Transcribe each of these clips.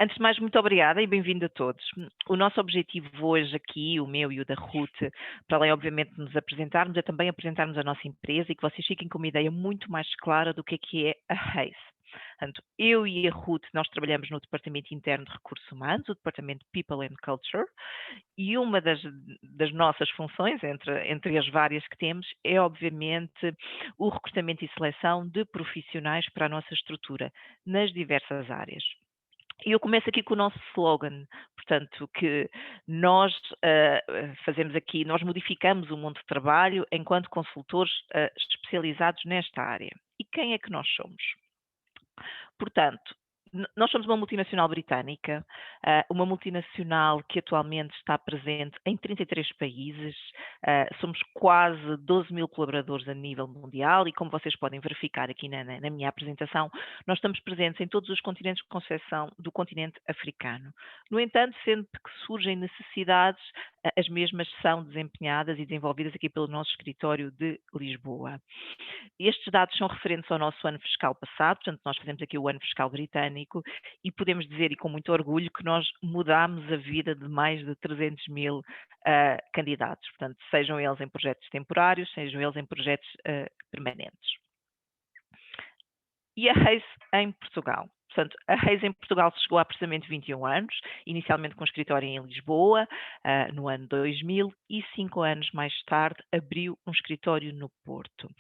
Antes de mais, muito obrigada e bem-vindo a todos. O nosso objetivo hoje aqui, o meu e o da Ruth, para além, obviamente, de nos apresentarmos, é também apresentarmos a nossa empresa e que vocês fiquem com uma ideia muito mais clara do que é a Hays. Portanto, eu e a Ruth, nós trabalhamos no Departamento Interno de Recursos Humanos, o Departamento People and Culture, e uma das nossas funções, entre as várias que temos, é obviamente o recrutamento e seleção de profissionais para a nossa estrutura, nas diversas áreas. E eu começo aqui com o nosso slogan, portanto, que nós fazemos aqui, nós modificamos o mundo de trabalho enquanto consultores especializados nesta área. E quem é que nós somos? Portanto, nós somos uma multinacional britânica, uma multinacional que atualmente está presente em 33 países, somos quase 12 mil colaboradores a nível mundial e como vocês podem verificar aqui na minha apresentação, nós estamos presentes em todos os continentes com exceção do continente africano. No entanto, sempre que surgem necessidades, as mesmas são desempenhadas e desenvolvidas aqui pelo nosso escritório de Lisboa. Estes dados são referentes ao nosso ano fiscal passado, portanto nós fazemos aqui o ano fiscal britânico e podemos dizer, e com muito orgulho, que nós mudámos a vida de mais de 300 mil candidatos, portanto, sejam eles em projetos temporários, sejam eles em projetos permanentes. E a Hays em Portugal? Portanto, a Hays em Portugal chegou há precisamente 21 anos, inicialmente com escritório em Lisboa, no ano 2000, e 5 anos mais tarde abriu um escritório no Porto.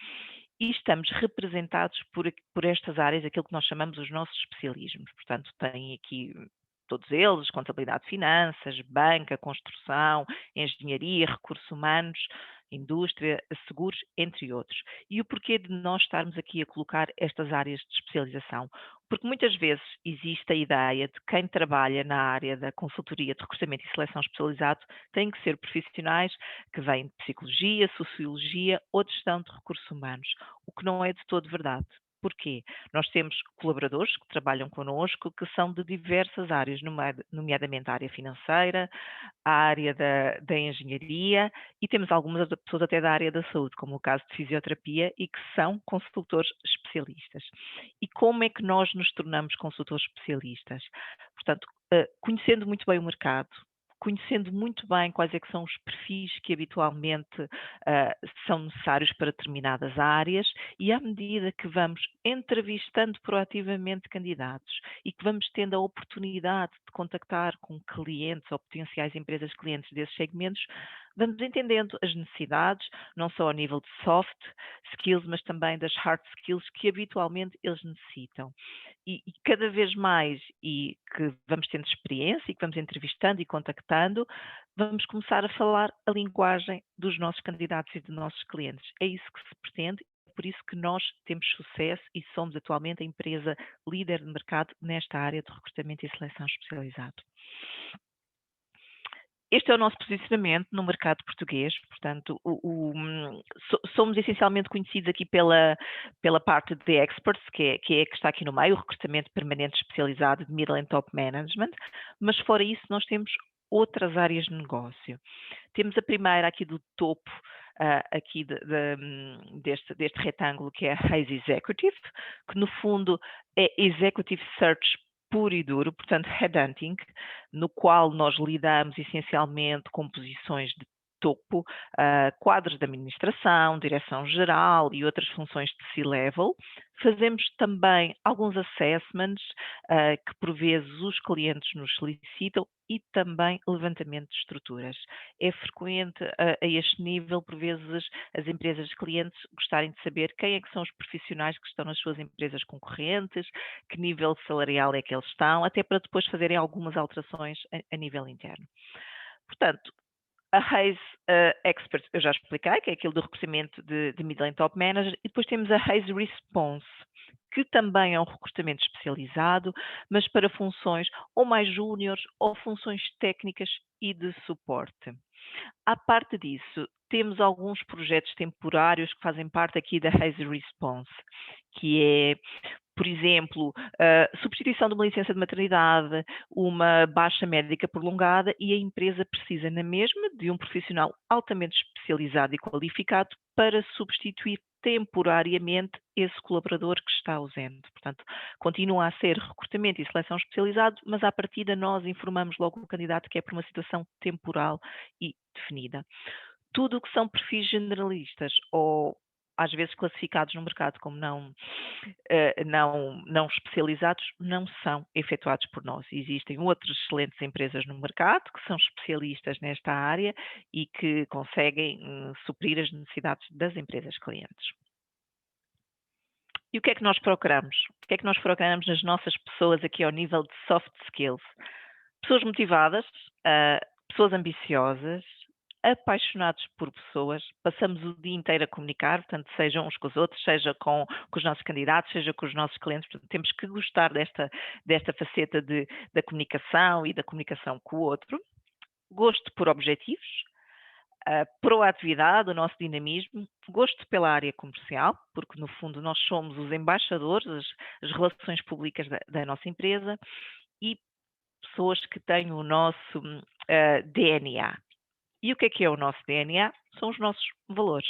E estamos representados por estas áreas, aquilo que nós chamamos os nossos especialismos. Portanto, tem aqui todos eles, contabilidade, finanças, banca, construção, engenharia, recursos humanos, indústria, seguros, entre outros. E o porquê de nós estarmos aqui a colocar estas áreas de especialização? Porque muitas vezes existe a ideia de quem trabalha na área da consultoria de recrutamento e seleção especializado tem que ser profissionais que vêm de psicologia, sociologia ou de gestão de recursos humanos, o que não é de todo verdade. Porquê? Nós temos colaboradores que trabalham connosco que são de diversas áreas, nomeadamente a área financeira, a área da engenharia e temos algumas pessoas até da área da saúde, como o caso de fisioterapia, e que são consultores especialistas. E como é que nós nos tornamos consultores especialistas? Portanto, conhecendo muito bem o mercado, conhecendo muito bem quais é que são os perfis que habitualmente são necessários para determinadas áreas e à medida que vamos entrevistando proativamente candidatos e que vamos tendo a oportunidade de contactar com clientes ou potenciais empresas clientes desses segmentos, vamos entendendo as necessidades, não só a nível de soft skills, mas também das hard skills que habitualmente eles necessitam. E cada vez mais, e que vamos tendo experiência e que vamos entrevistando e contactando, vamos começar a falar a linguagem dos nossos candidatos e dos nossos clientes. É isso que se pretende, é por isso que nós temos sucesso e somos atualmente a empresa líder de mercado nesta área de recrutamento e seleção especializado. Este é o nosso posicionamento no mercado português, portanto, somos essencialmente conhecidos aqui pela parte de experts, que está aqui no meio, o recrutamento permanente especializado de middle and top management, mas fora isso nós temos outras áreas de negócio. Temos a primeira aqui do topo, aqui deste retângulo, que é a Hays Executive, que no fundo é Executive Search puro e duro, portanto, headhunting, no qual nós lidamos essencialmente com posições de topo, quadros de administração, direção-geral e outras funções de C-level. Fazemos também alguns assessments que por vezes os clientes nos solicitam e também levantamento de estruturas. É frequente a este nível, por vezes, as empresas clientes gostarem de saber quem é que são os profissionais que estão nas suas empresas concorrentes, que nível salarial é que eles estão, até para depois fazerem algumas alterações a nível interno. Portanto, a Hays Expert, eu já expliquei, que é aquilo do recrutamento de middle and top manager, e depois temos a Hays Response, que também é um recrutamento especializado, mas para funções ou mais júniores ou funções técnicas e de suporte. À parte disso, temos alguns projetos temporários que fazem parte aqui da Hays Response, que é, por exemplo, substituição de uma licença de maternidade, uma baixa médica prolongada e a empresa precisa na mesma de um profissional altamente especializado e qualificado para substituir temporariamente esse colaborador que está ausente. Portanto, continua a ser recrutamento e seleção especializado, mas à partida nós informamos logo o candidato que é por uma situação temporal e definida. Tudo o que são perfis generalistas ou às vezes classificados no mercado como não especializados, não são efetuados por nós. Existem outras excelentes empresas no mercado que são especialistas nesta área e que conseguem suprir as necessidades das empresas clientes. E o que é que nós procuramos? O que é que nós procuramos nas nossas pessoas aqui ao nível de soft skills? Pessoas motivadas, pessoas ambiciosas, apaixonados por pessoas, passamos o dia inteiro a comunicar, portanto, seja uns com os outros, seja com os nossos candidatos, seja com os nossos clientes, portanto, temos que gostar desta faceta da comunicação e da comunicação com o outro. Gosto por objetivos, proatividade, o nosso dinamismo, gosto pela área comercial, porque no fundo nós somos os embaixadores, as relações públicas da nossa empresa, e pessoas que têm o nosso DNA. E o que é o nosso DNA? São os nossos valores.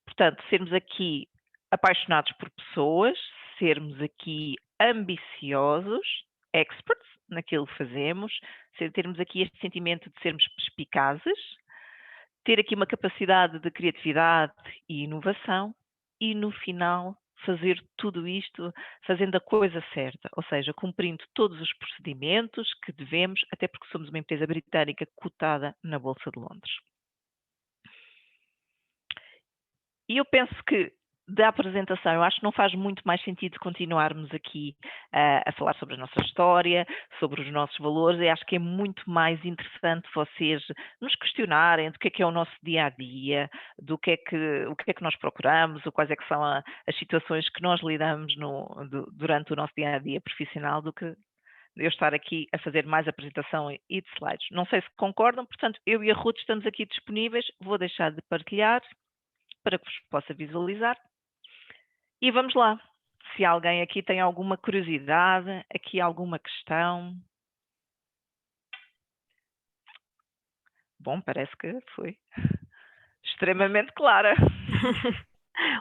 Portanto, sermos aqui apaixonados por pessoas, sermos aqui ambiciosos, experts naquilo que fazemos, termos aqui este sentimento de sermos perspicazes, ter aqui uma capacidade de criatividade e inovação e, no final, fazer tudo isto fazendo a coisa certa, ou seja, cumprindo todos os procedimentos que devemos, até porque somos uma empresa britânica cotada na Bolsa de Londres. E eu penso que da apresentação, eu acho que não faz muito mais sentido continuarmos aqui a falar sobre a nossa história, sobre os nossos valores. Eu acho que é muito mais interessante vocês nos questionarem do que é o nosso dia-a-dia, o que é que nós procuramos, ou quais é que são as situações que nós lidamos durante o nosso dia-a-dia profissional, do que eu estar aqui a fazer mais apresentação e de slides. Não sei se concordam, portanto, eu e a Ruth estamos aqui disponíveis. Vou deixar de partilhar para que vos possa visualizar. E vamos lá. Se alguém aqui tem alguma curiosidade, aqui alguma questão. Bom, parece que foi extremamente clara.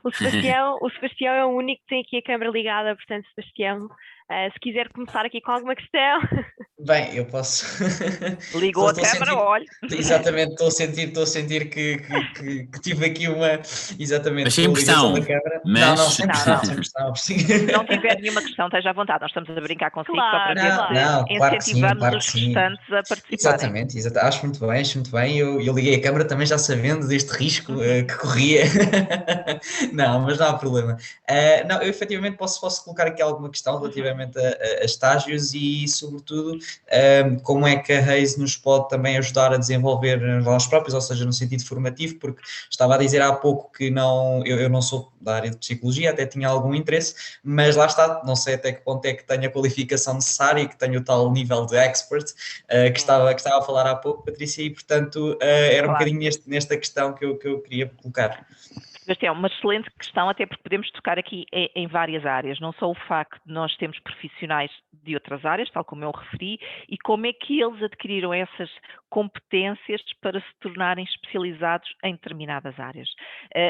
O Sebastião é o único que tem aqui a câmera ligada, portanto, Sebastião, se quiser começar aqui com alguma questão. Bem, eu posso. Ligou a câmera, olha. Exatamente, estou a sentir que tive aqui uma. Exatamente, mas sem pressão. Da câmara. Mas... Não, sem pressão. Se não tiver nenhuma questão, esteja à vontade. Nós estamos a brincar consigo só para ver se incentivamos os restantes a participarem. Exatamente. Acho muito bem. Eu liguei a câmara também já sabendo deste risco que corria. Não, mas não há problema. Não, eu efetivamente posso colocar aqui alguma questão relativamente a estágios e, sobretudo, como é que a Hays nos pode também ajudar a desenvolver nós próprios, ou seja, no sentido formativo, porque estava a dizer há pouco que eu não sou da área de psicologia, até tinha algum interesse, mas lá está, não sei até que ponto é que tenho a qualificação necessária e que tenho o tal nível de expert que estava a falar há pouco, Patrícia, e portanto era um bocadinho nesta questão que eu queria colocar. Esta é uma excelente questão, até porque podemos tocar aqui em várias áreas, não só o facto de nós termos profissionais de outras áreas, tal como eu referi, e como é que eles adquiriram essas competências para se tornarem especializados em determinadas áreas.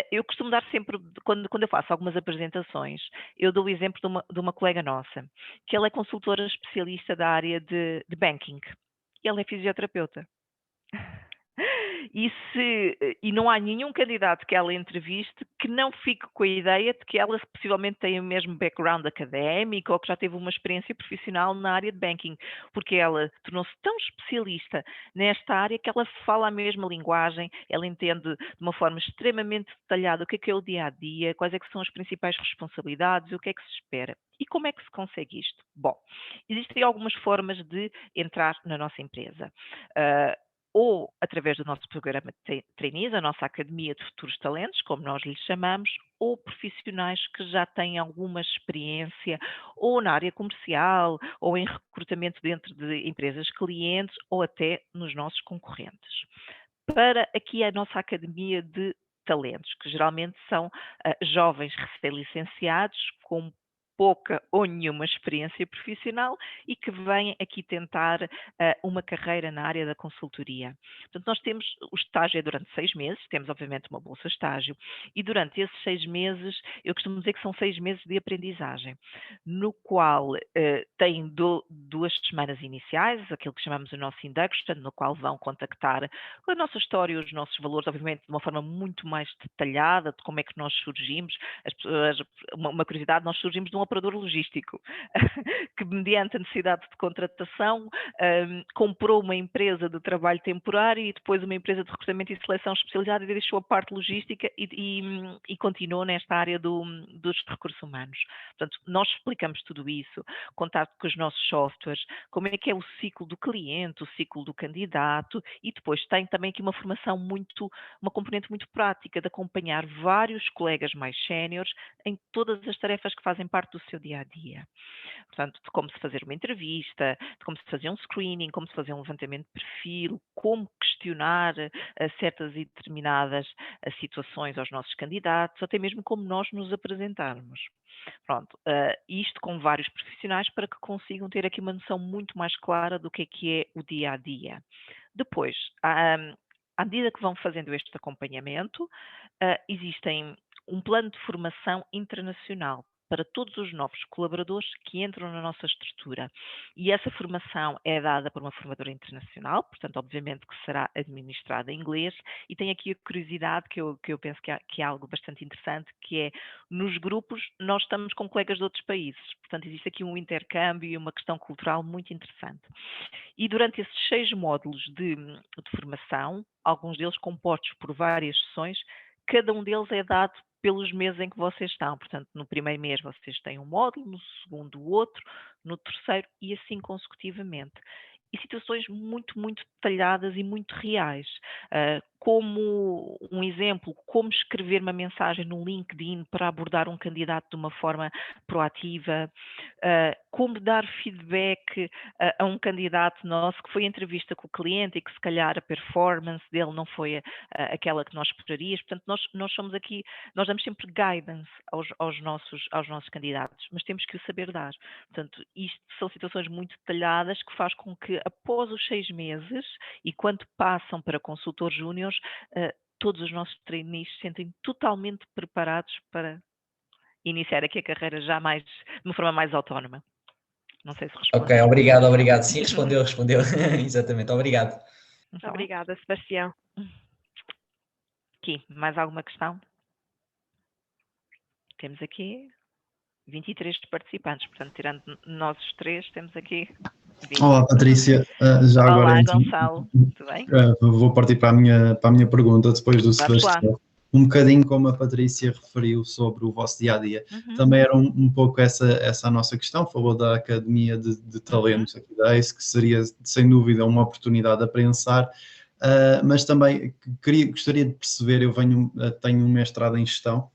Eu costumo dar sempre, quando eu faço algumas apresentações, eu dou o exemplo de uma colega nossa, que ela é consultora especialista da área de banking, e ela é fisioterapeuta. E não há nenhum candidato que ela entreviste que não fique com a ideia de que ela possivelmente tem o mesmo background académico ou que já teve uma experiência profissional na área de banking, porque ela tornou-se tão especialista nesta área que ela fala a mesma linguagem, ela entende de uma forma extremamente detalhada o que é o dia-a-dia, quais é que são as principais responsabilidades, o que é que se espera. E como é que se consegue isto? Bom, existem algumas formas de entrar na nossa empresa. Ou através do nosso programa de trainees, a nossa Academia de Futuros Talentos, como nós lhes chamamos, ou profissionais que já têm alguma experiência ou na área comercial, ou em recrutamento dentro de empresas clientes, ou até nos nossos concorrentes. Para aqui a nossa Academia de Talentos, que geralmente são jovens recém-licenciados com pouca ou nenhuma experiência profissional e que vêm aqui tentar uma carreira na área da consultoria. Portanto, nós temos, o estágio é durante 6 meses, temos obviamente uma bolsa estágio, e durante esses 6 meses, eu costumo dizer que são 6 meses de aprendizagem, no qual têm 2 semanas iniciais, aquilo que chamamos o nosso induction, no qual vão contactar a nossa história e os nossos valores, obviamente de uma forma muito mais detalhada, de como é que nós surgimos. As pessoas, uma curiosidade, nós surgimos de um operador logístico, que mediante a necessidade de contratação, comprou uma empresa de trabalho temporário e depois uma empresa de recrutamento e seleção especializada e deixou a parte logística e continuou nesta área dos recursos humanos. Portanto, nós explicamos tudo isso, contato com os nossos softwares, como é que é o ciclo do cliente, o ciclo do candidato, e depois tem também aqui uma componente muito prática de acompanhar vários colegas mais séniores em todas as tarefas que fazem parte do seu dia-a-dia. Portanto, de como se fazer uma entrevista, de como se fazer um screening, como se fazer um levantamento de perfil, como questionar certas e determinadas situações aos nossos candidatos, até mesmo como nós nos apresentarmos. Pronto, isto com vários profissionais para que consigam ter aqui uma noção muito mais clara do que é o dia-a-dia. Depois, à medida que vão fazendo este acompanhamento, existem um plano de formação internacional para todos os novos colaboradores que entram na nossa estrutura. E essa formação é dada por uma formadora internacional, portanto, obviamente que será administrada em inglês, e tem aqui a curiosidade que eu penso que é algo bastante interessante, que é, nos grupos, nós estamos com colegas de outros países, portanto, existe aqui um intercâmbio e uma questão cultural muito interessante. E durante esses 6 módulos de formação, alguns deles compostos por várias sessões, cada um deles é dado pelos meses em que vocês estão. Portanto, no primeiro mês vocês têm um módulo, no segundo o outro, no terceiro e assim consecutivamente. E situações muito, muito detalhadas e muito reais. Como um exemplo, como escrever uma mensagem no LinkedIn para abordar um candidato de uma forma proativa, como dar feedback a um candidato nosso que foi em entrevista com o cliente e que se calhar a performance dele não foi aquela que nós esperaríamos. Portanto, nós somos aqui, nós damos sempre guidance aos nossos candidatos, mas temos que o saber dar. Portanto, isto são situações muito detalhadas que faz com que após os 6 meses e quando passam para consultor júniores, todos os nossos trainees se sentem totalmente preparados para iniciar aqui a carreira já de uma forma mais autónoma. Não sei se responde. Ok, obrigado. Sim, respondeu. Exatamente, obrigado. Obrigada, Sebastião. Aqui, mais alguma questão? Temos aqui 23 participantes, portanto, tirando nós os 3, temos aqui 20. Olá, Patrícia. Já agora, Olá, então, Gonçalo. Tudo bem? vou partir para a minha pergunta depois do Sebastião. Um bocadinho como a Patrícia referiu sobre o vosso dia-a-dia. Também era um pouco essa a nossa questão. Falou da Academia de Talentos aqui da ACE, que seria, sem dúvida, uma oportunidade a pensar. Mas também gostaria de perceber, tenho um mestrado em gestão,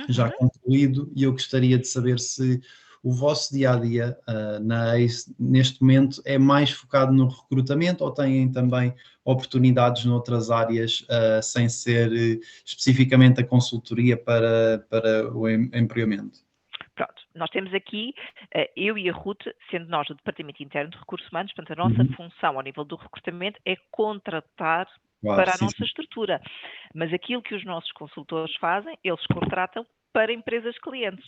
já concluído, e eu gostaria de saber se o vosso dia-a-dia na ACE, neste momento, é mais focado no recrutamento ou têm também oportunidades noutras áreas, sem ser especificamente a consultoria para o empregamento? Pronto, nós temos aqui, eu e a Ruth, sendo nós do Departamento Interno de Recursos Humanos, portanto, a nossa função ao nível do recrutamento é contratar para a nossa estrutura. Mas aquilo que os nossos consultores fazem, eles contratam para empresas clientes,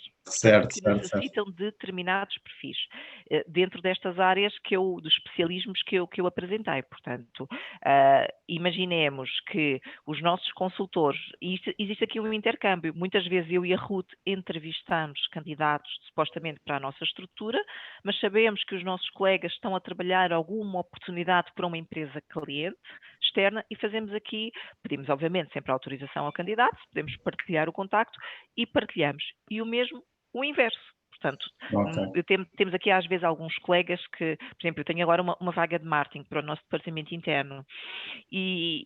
que necessitam de determinados perfis, dentro destas áreas dos especialismos que eu apresentei. Portanto, imaginemos que os nossos consultores, e existe aqui um intercâmbio, muitas vezes eu e a Ruth entrevistamos candidatos supostamente para a nossa estrutura, mas sabemos que os nossos colegas estão a trabalhar alguma oportunidade para uma empresa cliente externa e pedimos obviamente sempre autorização ao candidato, podemos partilhar o contacto e partilhamos. E o mesmo, o inverso. Portanto, temos aqui às vezes alguns colegas que, por exemplo, eu tenho agora uma vaga de marketing para o nosso departamento interno e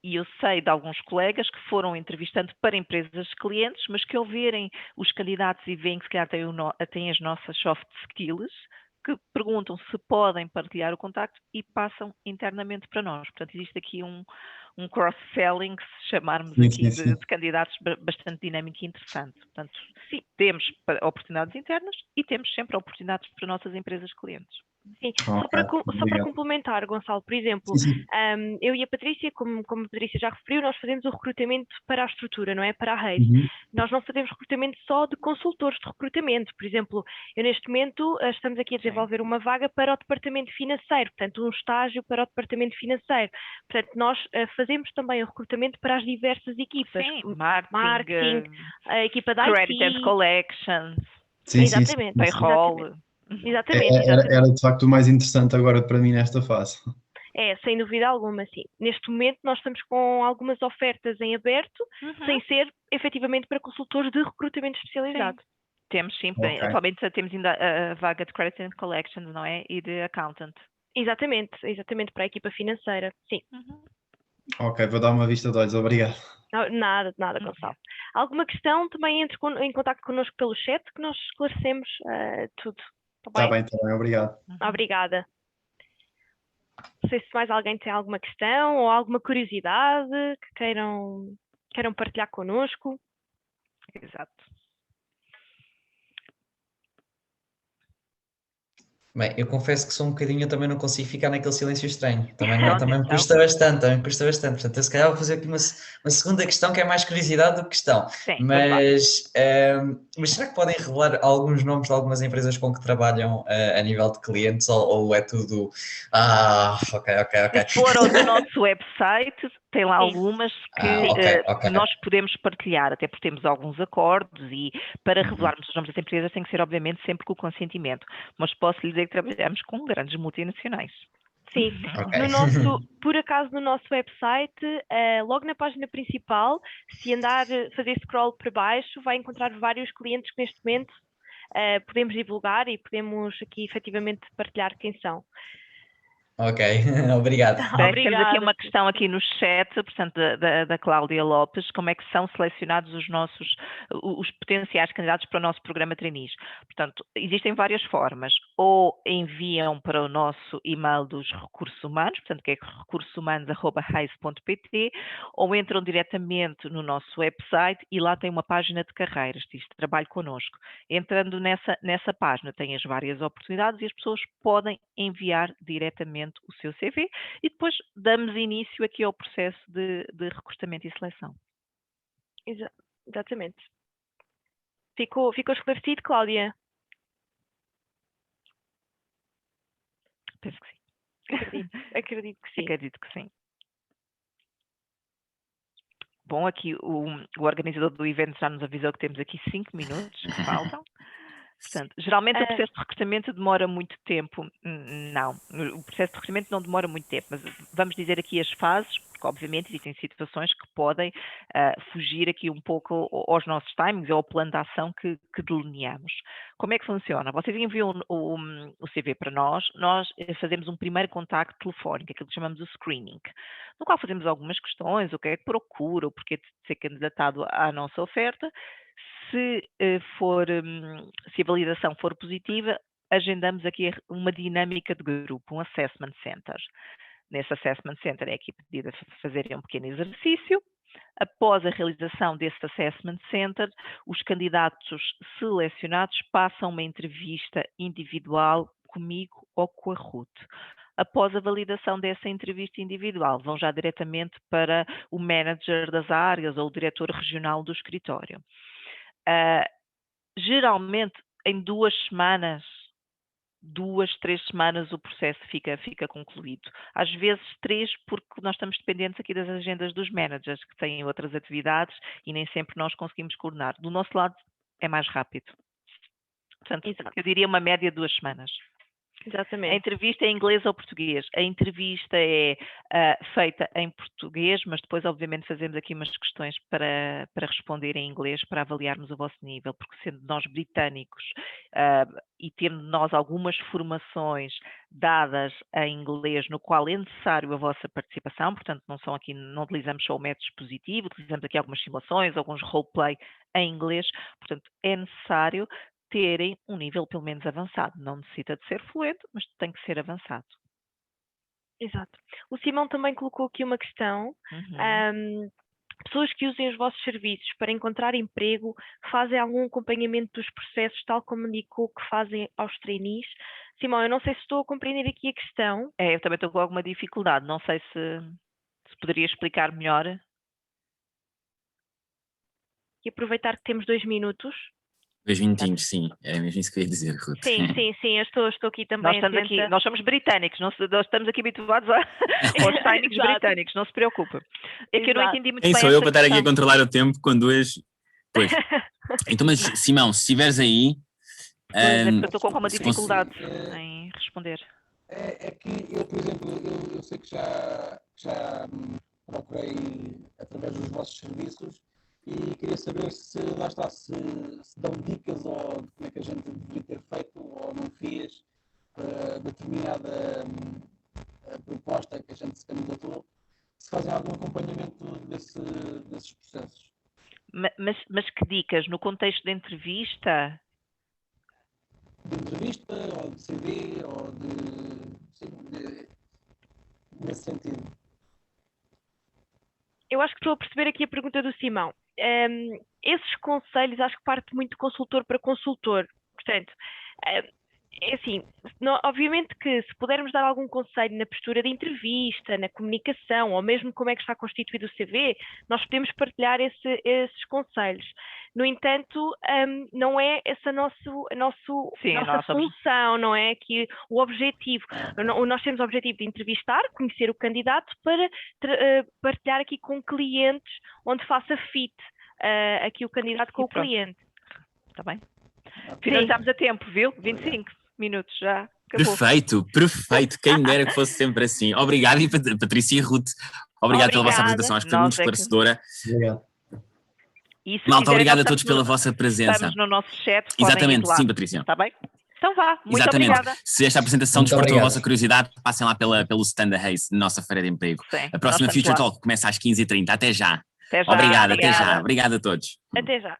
eu sei de alguns colegas que foram entrevistando para empresas clientes, mas que ao verem os candidatos e veem que se calhar têm as nossas soft skills, que perguntam se podem partilhar o contacto e passam internamente para nós. Portanto, existe aqui um cross-selling, se chamarmos aqui de candidatos, bastante dinâmico e interessante. Portanto, sim, temos oportunidades internas e temos sempre oportunidades para nossas empresas clientes. Sim, só para complementar, Gonçalo, por exemplo, eu e a Patrícia, como a Patrícia já referiu, nós fazemos o recrutamento para a estrutura, não é? Para a rede. Nós não fazemos recrutamento só de consultores de recrutamento. Por exemplo, eu neste momento estamos aqui a desenvolver uma vaga para o departamento financeiro, portanto, um estágio para o departamento financeiro. Portanto, nós fazemos também o recrutamento para as diversas equipas. Sim, marketing, a equipa da Credit and Collections, exatamente, payroll. Exatamente. Era de facto o mais interessante agora para mim nesta fase. Sem dúvida alguma, sim. Neste momento nós estamos com algumas ofertas em aberto, sem ser efetivamente para consultores de recrutamento especializado. Sim. Temos sim, atualmente temos ainda a vaga de Credit and Collections, não é? E de Accountant. Exatamente para a equipa financeira, sim. Ok, vou dar uma vista de olhos, obrigado. Nada, Gonçalo. Alguma questão, também entre em contato connosco pelo chat, que nós esclarecemos tudo. Está bem, obrigado. Obrigada. Não sei se mais alguém tem alguma questão ou alguma curiosidade que queiram partilhar connosco. Exato. Bem, eu confesso que sou um bocadinho, eu também não consigo ficar naquele silêncio estranho. Também me custa bastante, Portanto, eu se calhar vou fazer aqui uma segunda questão que é mais curiosidade do que questão. Sim, mas será que podem revelar alguns nomes de algumas empresas com que trabalham a nível de clientes ou é tudo... ok. Se for ao do nosso website, tem lá algumas que nós podemos partilhar, até porque temos alguns acordos e para revelarmos os nomes das empresas tem que ser, obviamente, sempre com o consentimento. Mas posso lhe dizer que trabalhamos com grandes multinacionais. Sim, por acaso no nosso website, logo na página principal, se fazer scroll para baixo, vai encontrar vários clientes que neste momento podemos divulgar e podemos aqui efetivamente partilhar quem são. Ok, obrigado. Temos aqui uma questão aqui no chat, portanto, da Cláudia Lopes, como é que são selecionados os potenciais candidatos para o nosso programa Trainees? Portanto, existem várias formas, ou enviam para o nosso e-mail dos recursos humanos, portanto, que é recursoshumanos@raise.pt, ou entram diretamente no nosso website e lá tem uma página de carreiras, diz trabalho connosco. Entrando nessa página tem as várias oportunidades e as pessoas podem enviar diretamente o seu CV e depois damos início aqui ao processo de recrutamento e seleção. Exatamente. Ficou esclarecido, Cláudia? Penso que sim. Acredito que sim. Acredito que sim. Bom, aqui o organizador do evento já nos avisou que temos aqui 5 minutos que faltam. Portanto, geralmente o processo de recrutamento demora muito tempo. Não, o processo de recrutamento não demora muito tempo, mas vamos dizer aqui as fases, porque obviamente existem situações que podem fugir aqui um pouco aos nossos timings ou ao plano de ação que delineamos. Como é que funciona? Vocês enviam o CV para nós fazemos um primeiro contacto telefónico, aquilo que chamamos o screening, no qual fazemos algumas questões, o que é que procura, o porquê de ser candidatado à nossa oferta. Se a validação for positiva, agendamos aqui uma dinâmica de grupo, um assessment center. Nesse assessment center é aqui pedida a fazerem um pequeno exercício. Após a realização desse assessment center, os candidatos selecionados passam uma entrevista individual comigo ou com a Ruth. Após a validação dessa entrevista individual, vão já diretamente para o manager das áreas ou o diretor regional do escritório. Geralmente em 2 semanas, 2-3 semanas o processo fica concluído. Às vezes 3, porque nós estamos dependentes aqui das agendas dos managers que têm outras atividades e nem sempre nós conseguimos coordenar. Do nosso lado é mais rápido. Portanto, eu diria uma média de 2 semanas. Exatamente. A entrevista é em inglês ou português? A entrevista é feita em português, mas depois obviamente fazemos aqui umas questões para responder em inglês, para avaliarmos o vosso nível, porque sendo nós britânicos e tendo nós algumas formações dadas em inglês, no qual é necessário a vossa participação, portanto não utilizamos só o método expositivo, utilizamos aqui algumas simulações, alguns roleplay em inglês, portanto é necessário terem um nível pelo menos avançado. Não necessita de ser fluente, mas tem que ser avançado. Exato. O Simão também colocou aqui uma questão. Pessoas que usem os vossos serviços para encontrar emprego fazem algum acompanhamento dos processos, tal como indicou que fazem aos trainees? Simão, eu não sei se estou a compreender aqui a questão. Eu também estou com alguma dificuldade. Não sei se poderia explicar melhor. E aproveitar que temos 2 minutos. 2 minutinhos, sim, é mesmo isso que eu ia dizer, Ruth. Sim, eu estou aqui também. Nós somos britânicos, nós estamos aqui habituados aos timings britânicos, não se preocupe. É que eu não entendi muito bem. Quem sou eu para estar aqui a controlar o tempo com duas. Pois. Então, mas Simão, se estiveres aí. Eu estou com alguma dificuldade em responder. É que eu, por exemplo, eu sei que já procurei através dos vossos serviços. E queria saber se dão dicas ou como é que a gente deveria ter feito ou não fez para determinada proposta que a gente se candidatou, se fazem algum acompanhamento desses processos. Mas que dicas? No contexto de entrevista? De entrevista, ou de CV, ou nesse sentido. Eu acho que estou a perceber aqui a pergunta do Simão. Esses conselhos acho que parte muito de consultor para consultor. Portanto, é assim, obviamente que se pudermos dar algum conselho na postura de entrevista, na comunicação, ou mesmo como é que está constituído o CV, nós podemos partilhar esses conselhos. No entanto, não é essa a nossa solução, não é que o objetivo. Nós temos o objetivo de entrevistar, conhecer o candidato para partilhar aqui com clientes onde faça fit aqui o candidato com o cliente. Está bem? Finalizamos a tempo, viu? 25 minutos já. Acabou. Perfeito. Quem dera que fosse sempre assim. Obrigado, e Patrícia e Ruth. Obrigado pela vossa apresentação, acho que foi muito esclarecedora. Obrigado. Malta, obrigado a todos pela vossa presença. Estamos no nosso chat. Exatamente, sim, Patrícia. Está bem? Então vá, muito Exatamente. Obrigada. Se esta apresentação despertou a vossa curiosidade, passem lá pelo stand da Hayes, nossa feira de emprego. Sim, a próxima Future Talk começa às 15h30. Até já. Obrigado, até já. Obrigado a todos. Até já.